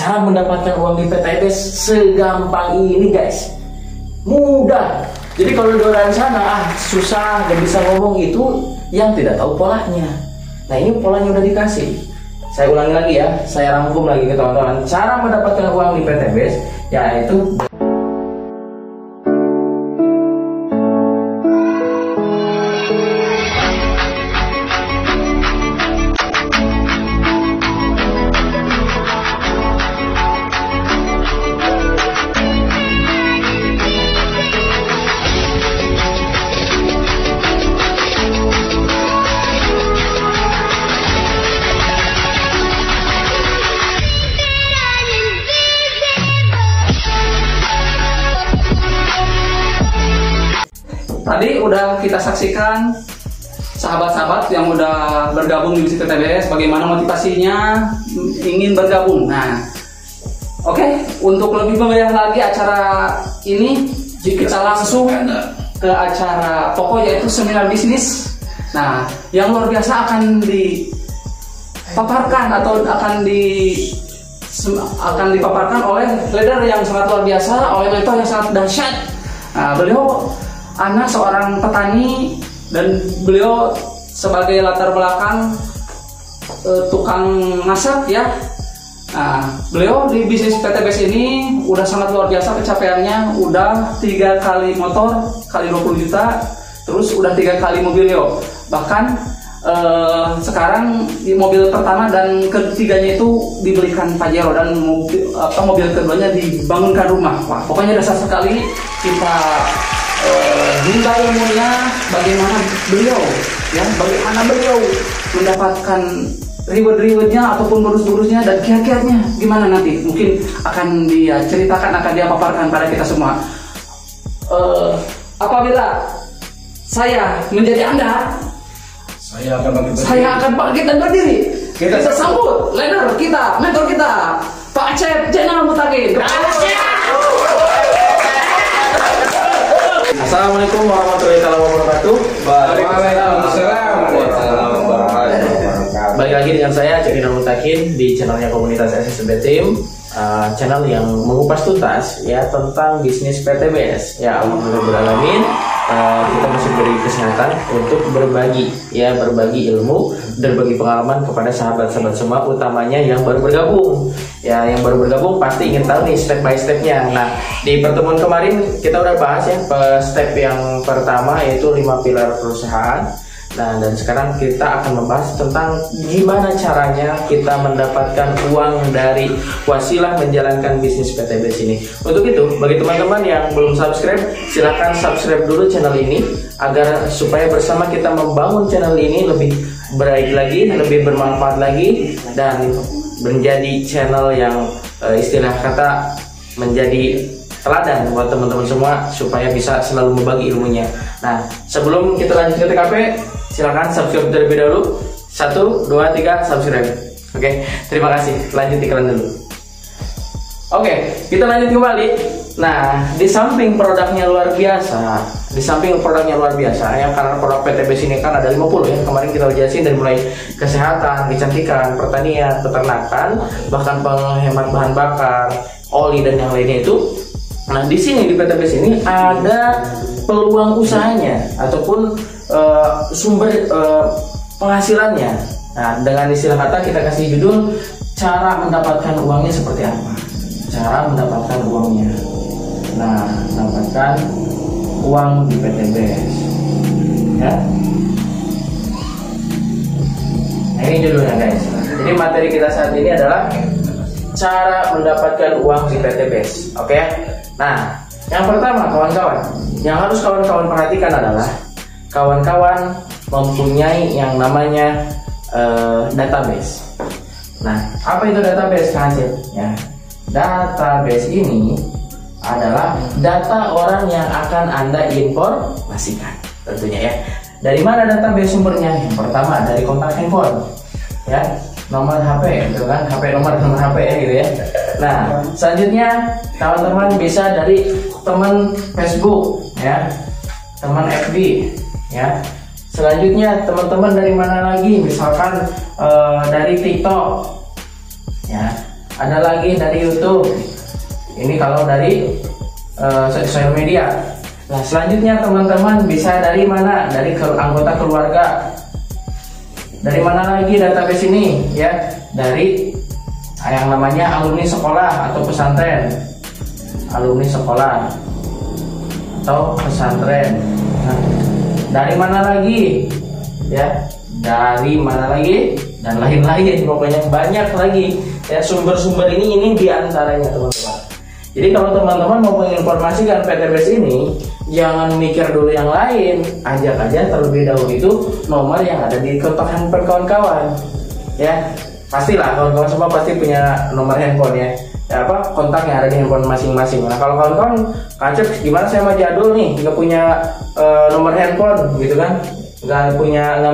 cara mendapatkan uang di PTBS segampang ini guys, mudah. Jadi kalau di orang sana susah, gak bisa ngomong, itu yang tidak tahu polanya. Nah ini polanya udah dikasih. Saya ulangi lagi ya, saya rangkum lagi ke teman-teman. Cara mendapatkan uang di PTBS yaitu tadi udah kita saksikan sahabat-sahabat yang udah bergabung di bisnis PTBS, bagaimana motivasinya ingin bergabung. Nah, oke, untuk lebih memeriah lagi acara ini, kita langsung ke acara pokok yaitu seminar bisnis. Nah, yang luar biasa akan dipaparkan atau akan dipaparkan oleh leader yang sangat luar biasa, oleh mentor yang sangat dahsyat. Nah, beliau anak seorang petani dan beliau sebagai latar belakang tukang masak ya. Nah, beliau di bisnis PTBS ini udah sangat luar biasa pencapaiannya, udah 3 kali motor kali 20 juta, terus udah 3 kali mobil yo. Bahkan sekarang di mobil pertama dan ketiganya itu dibelikan Pajero, dan mobil keduanya dibangunkan rumah. Wah, pokoknya dasar sekali kita minta ilmunya bagaimana beliau mendapatkan reward-rewardnya ataupun bonus-bonusnya dan kiat-kiatnya gimana nanti mungkin akan dia ceritakan, akan dia paparkan pada kita semua. Apabila saya menjadi Anda, saya akan bangkit dan berdiri. Kita sambut leader kita, mentor kita, Pak Acep Zainal Mutakin. Assalamualaikum warahmatullahi wabarakatuh. Waalaikumsalam. Balik lagi dengan saya Zainal Mutakin di channelnya Komunitas SSB Team, channel yang mengupas tuntas ya tentang bisnis PTBS. Ya alhamdulillahirobbilalamin, kita masih beri kesempatan untuk berbagi ilmu dan berbagi pengalaman kepada sahabat-sahabat semua, utamanya yang baru bergabung. Ya, yang baru bergabung pasti ingin tahu nih step by stepnya. Nah, di pertemuan kemarin kita udah bahas ya step yang pertama yaitu 5 pilar perusahaan. Nah, dan sekarang kita akan membahas tentang gimana caranya kita mendapatkan uang dari wasilah menjalankan bisnis PTBS ini. Untuk itu, bagi teman-teman yang belum subscribe, silahkan subscribe dulu channel ini agar supaya bersama kita membangun channel ini lebih baik lagi, lebih bermanfaat lagi, dan menjadi channel yang istilah kata menjadi teladan buat teman-teman semua supaya bisa selalu membagi ilmunya. Nah, sebelum kita lanjut ke TKP, silakan subscribe terlebih dahulu. 1, 2, 3, subscribe. Oke, terima kasih. Lanjut iklan dulu. Oke, kita lanjut kembali. Nah, di samping produknya luar biasa, ya karena produk PTBS ini kan ada 50 ya. Kemarin kita jelasin dari mulai kesehatan, kecantikan, pertanian, peternakan, bahkan penghemat bahan bakar, oli dan yang lainnya itu. Nah, di sini di PTBS ini ada peluang usahanya ataupun sumber penghasilannya. Nah, dengan istilah kata kita kasih judul cara mendapatkan uangnya seperti apa. Cara mendapatkan uangnya. Nah, mendapatkan uang di PTBS. Ya. Nah, ini judulnya guys. Jadi materi kita saat ini adalah cara mendapatkan uang di PTBS. Oke? Nah, yang pertama kawan-kawan, yang harus kawan-kawan perhatikan adalah kawan-kawan mempunyai yang namanya database. Nah, apa itu database hasil? Ya, database ini adalah data orang yang akan Anda informasikan, tentunya ya. Dari mana database sumbernya? Yang pertama dari kontak handphone, ya, nomor HP, gitu kan, nomor HP ya, gitu ya. Nah, selanjutnya teman-teman bisa dari teman Facebook, ya, teman FB, ya. Selanjutnya teman-teman dari mana lagi? Misalkan dari TikTok, ya, ada lagi dari YouTube. Ini kalau dari sosial media. Nah, selanjutnya teman-teman bisa dari mana? Dari anggota keluarga. Dari mana lagi database ini? Ya, dari yang namanya alumni sekolah atau pesantren. Alumni sekolah atau pesantren. Nah, dari mana lagi? Ya, dari mana lagi? Dan lain-lain, pokoknya banyak lagi. Ya, sumber-sumber ini diantaranya teman-teman. Jadi kalau teman-teman mau menginformasikan PTBS ini, jangan mikir dulu yang lain, ajak aja terlebih dahulu itu nomor yang ada di kontak handphone kawan-kawan. Ya, pastilah kawan-kawan semua pasti punya nomor handphone ya. Kontak yang ada di handphone masing-masing. Nah, kalau kawan-kawan kacep, gimana saya mah jadul nih, nggak punya nomor handphone gitu kan, nggak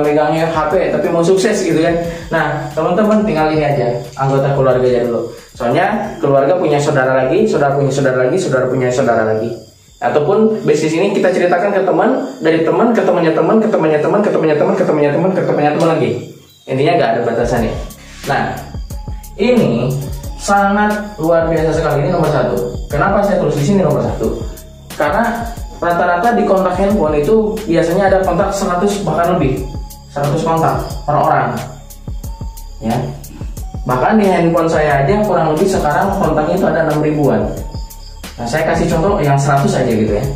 megangnya HP, tapi mau sukses gitu kan. Nah, teman-teman tinggal ini aja, anggota keluarga aja dulu. Soalnya keluarga punya saudara lagi, saudara punya saudara lagi, saudara punya saudara lagi. Ataupun bisnis ini kita ceritakan ke teman, dari teman ke temannya teman, ke temannya teman, ke temannya teman, ke temannya teman, ke temannya teman lagi. Intinya nggak ada batasannya. Nah, ini sangat luar biasa sekali. Ini nomor 1. Kenapa saya tulis di sini nomor 1? Karena rata-rata di kontak handphone itu biasanya ada kontak 100 bahkan lebih, 100 kontak per orang. Ya. Bahkan di handphone saya aja kurang lebih sekarang kontaknya itu ada 6 ribuan. Nah, saya kasih contoh yang 100 aja gitu ya.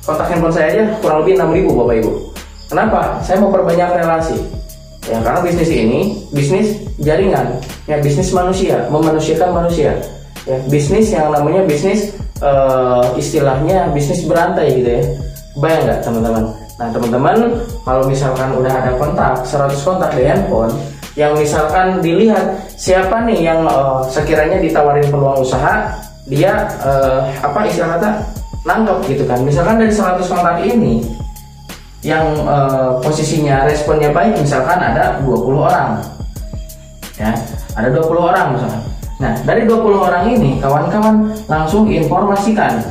Kontak handphone saya aja kurang lebih 6 ribu Bapak Ibu. Kenapa? Saya mau perbanyak relasi. Ya, karena bisnis ini bisnis jaringan, ya, bisnis manusia, memanusiakan manusia. Ya, bisnis yang namanya bisnis istilahnya bisnis berantai gitu ya. Bayang nggak teman-teman? Nah, teman-teman kalau misalkan udah ada kontak 100 kontak di handphone, yang misalkan dilihat siapa nih yang sekiranya ditawarin peluang usaha, dia istilahnya nangkep gitu kan. Misalkan dari 100 kontak ini yang posisinya responnya baik, misalkan ada 20 orang. Ya, ada 20 orang misalkan. Nah, dari 20 orang ini kawan-kawan langsung informasikan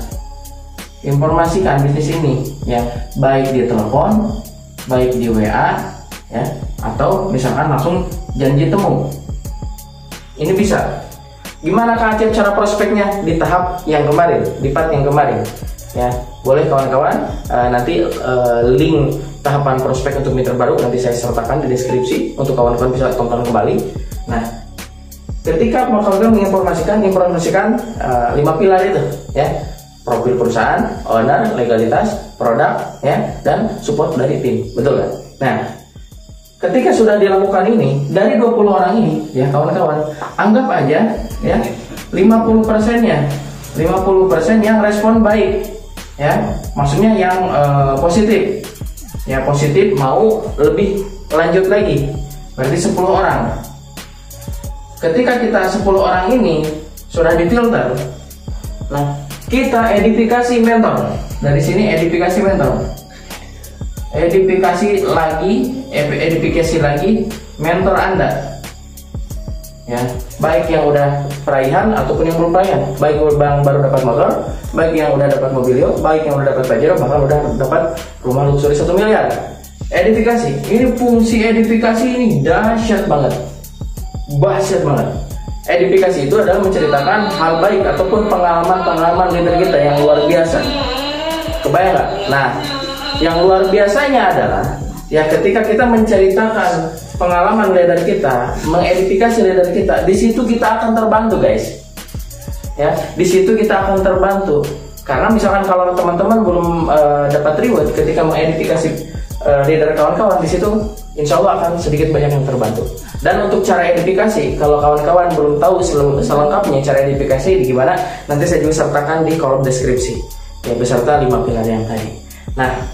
bisnis ini ya, baik di telepon, baik di WA ya, atau misalkan langsung janji temu. Ini bisa. Gimana Kak Acep cara prospeknya di tahap yang kemarin, di part yang kemarin? Ya, boleh kawan-kawan nanti link tahapan prospek untuk mitra baru nanti saya sertakan di deskripsi untuk kawan-kawan bisa tonton kembali. Nah, ketika kawan-kawan menginformasikan 5 pilar itu ya, profil perusahaan, owner, legalitas, produk ya, dan support dari tim, betul kan? Nah, ketika sudah dilakukan ini dari 20 orang ini ya kawan-kawan, anggap aja ya 50%-nya 50% yang respon baik ya, maksudnya yang positif ya, positif mau lebih lanjut lagi, berarti 10 orang. Ketika kita 10 orang ini sudah difilter, nah kita edifikasi mentor. Dari sini edifikasi mentor, edifikasi lagi mentor Anda ya, baik yang udah peraihan ataupun yang belum peraihan, baik yang baru dapat motor, baik yang udah dapat mobilio, baik yang udah dapat Pajero, bahkan udah dapat rumah luxury 1 miliar. Edifikasi, ini fungsi edifikasi ini dahsyat banget. Edifikasi itu adalah menceritakan hal baik ataupun pengalaman leader kita yang luar biasa. Kebayang nggak? Nah, yang luar biasanya adalah ya ketika kita menceritakan pengalaman leader kita, mengedifikasi leader kita, di situ kita akan terbantu guys. Ya, di situ kita akan terbantu. Karena misalkan kalau teman-teman belum dapat reward ketika mengedifikasi leader kawan-kawan, di situ insya Allah akan sedikit banyak yang terbantu. Dan untuk cara edifikasi, kalau kawan-kawan belum tahu selengkapnya cara edifikasi di gimana, nanti saya juga sertakan di kolom deskripsi ya, beserta 5 pilar yang tadi. Nah,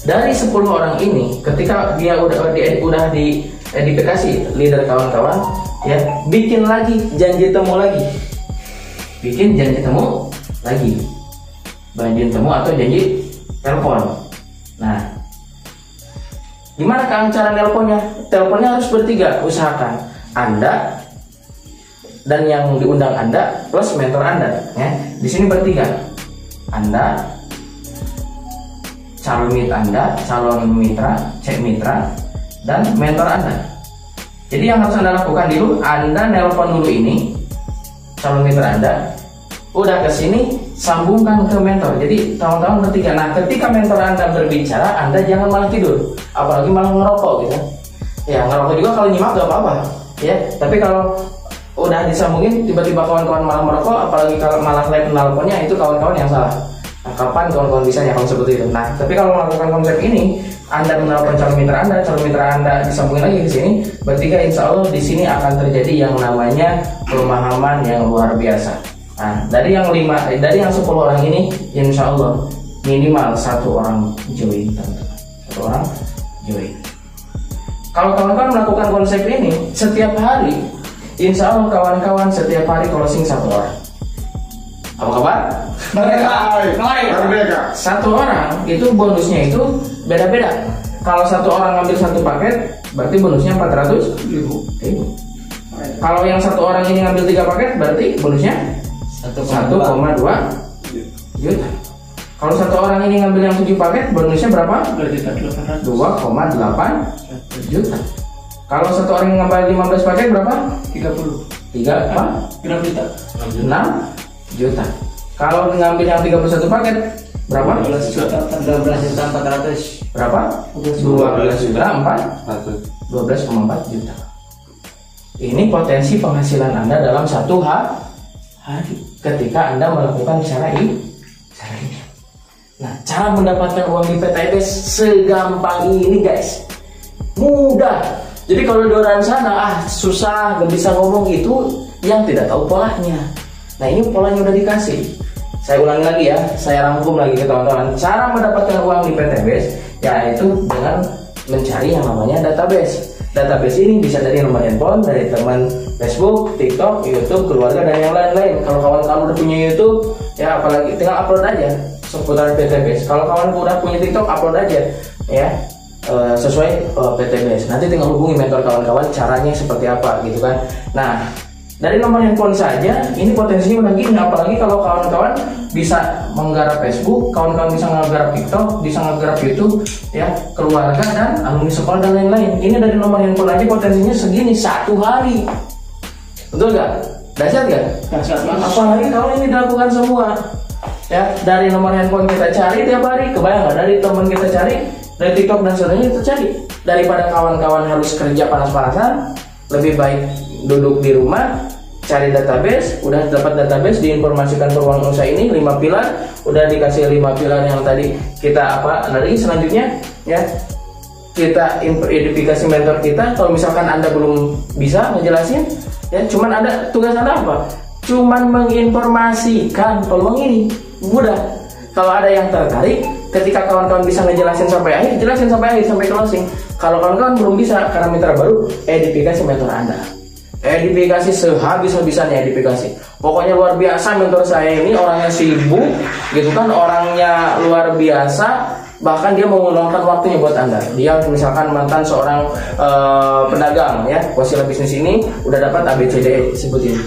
dari 10 orang ini, ketika dia udah diedifikasi leader kawan-kawan ya, bikin lagi janji temu lagi, janji temu atau janji telepon. Nah, gimana Kang cara nelponnya? Teleponnya harus bertiga, usahakan Anda dan yang diundang Anda plus mentor Anda ya. Di sini bertiga. Anda, calon mitra, cek mitra, dan mentor Anda. Jadi yang harus Anda lakukan dulu, Anda nelpon dulu ini calon mitra Anda, udah ke sini sambungkan ke mentor. Jadi kawan-kawan ketika mentor Anda berbicara, Anda jangan malah tidur, apalagi malah ngerokok gitu. Ya ngerokok juga kalau nyimak gak apa-apa ya, tapi kalau udah disambungin tiba-tiba kawan-kawan malah merokok, apalagi kalau malah nelponnya, itu kawan-kawan yang salah. Nah, kapan kawan-kawan bisa ya kalau seperti itu? Nah, tapi kalau melakukan konsep ini, Anda menelpon calon mitra Anda disambungin lagi ke sini, bertiga insya Allah di sini akan terjadi yang namanya pemahaman yang luar biasa. Nah, dari yang 10 orang ini, insya Allah minimal 1 orang join, teman-teman. 1 orang join. Kalau kawan-kawan melakukan konsep ini setiap hari, insya Allah kawan-kawan setiap hari closing 1 orang. Apa kabar? Merdeka. 1 orang itu bonusnya itu beda-beda. Kalau 1 orang ngambil 1 paket, berarti bonusnya 400.000. Kalau yang 1 orang ini ngambil 3 paket, berarti bonusnya 1,2 juta. Kalau 1 orang ini ngambil yang 7 paket, bonusnya berapa? 2,8 juta. Kalau 1 orang yang ngambil 15 paket berapa? 6 juta. Kalau ngambil yang 31 paket berapa? 12.400. Berapa? 12,4 juta. Ini potensi penghasilan Anda dalam 1 hari ketika Anda melakukan cara ini. Nah, cara mendapatkan uang di PTBS segampang ini guys, mudah. Jadi kalau di orang sana susah, gak bisa ngomong, itu yang tidak tahu polanya. Nah, ini polanya udah dikasih. Saya ulangi lagi ya, saya rangkum lagi ke teman-teman. Cara mendapatkan uang di PTBS yaitu dengan mencari yang namanya database. Database ini bisa dari nomor handphone, dari teman Facebook, TikTok, YouTube, keluarga, dan yang lain-lain. Kalau kawan-kawan udah punya YouTube, ya apalagi tinggal upload aja seputar PTBS. Kalau kawan udah punya TikTok, upload aja ya sesuai PTBS. Nanti tinggal hubungi mentor kawan-kawan caranya seperti apa gitu kan. Nah, dari nomor handphone saja ini potensinya udah gini, apalagi kalau kawan-kawan bisa menggarap Facebook, kawan-kawan bisa menggarap TikTok, bisa menggarap YouTube ya, keluarga dan alumni sekolah dan lain-lain. Ini dari nomor handphone aja potensinya segini 1 hari. Betul gak? Dahsyat gak? Apalagi kalau ini dilakukan semua ya, dari nomor handphone kita cari tiap hari, kebayang gak? Dari teman kita cari, dari TikTok dan sebagainya kita cari. Daripada kawan-kawan harus kerja panas-panasan, lebih baik duduk di rumah, cari database. Udah dapat database, diinformasikan ke ruang usaha ini 5 pilar, udah dikasih 5 pilar yang tadi kita nanti selanjutnya ya, kita identifikasi mentor kita. Kalau misalkan Anda belum bisa ngejelasin ya, cuman ada tugas Anda apa? Cuman menginformasikan peluang ini, mudah. Kalau ada yang tertarik, ketika kawan-kawan bisa ngejelasin sampai akhir, jelasin sampai akhir, sampai closing. Kalau kawan-kawan belum bisa karena mitra baru, edifikasi mentor Anda. Edifikasi sehabis-habisannya, edifikasi. Pokoknya luar biasa mentor saya ini, orangnya sibuk gitu kan, orangnya luar biasa. Bahkan dia mau meluangkan waktunya buat Anda. Dia misalkan mantan seorang pedagang ya, wasilah bisnis ini udah dapat ABCD sebutin.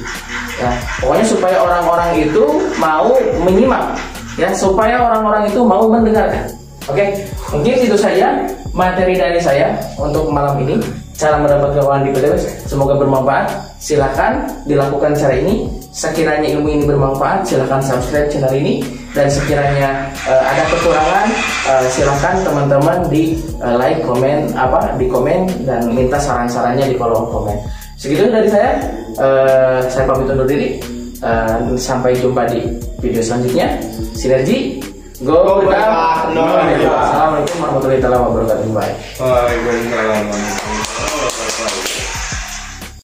Ya, pokoknya supaya orang-orang itu mau menyimak ya, supaya orang-orang itu mau mendengarkan. Oke, mungkin itu saja materi dari saya untuk malam ini. Cara mendapatkan uang di PTBS semoga bermanfaat. Silahkan dilakukan cara ini. Sekiranya ilmu ini bermanfaat, silahkan subscribe channel ini. Dan sekiranya ada kekurangan, silahkan teman-teman di like, komen, di komen dan minta saran-sarannya di kolom komen. Segitu dari saya. Saya pamit undur diri. Sampai jumpa di video selanjutnya. Sinergi Go Berkah. Assalamualaikum warahmatullahi wabarakatuh. Bye. Waalaikumsalam warahmatullahi wabarakatuh.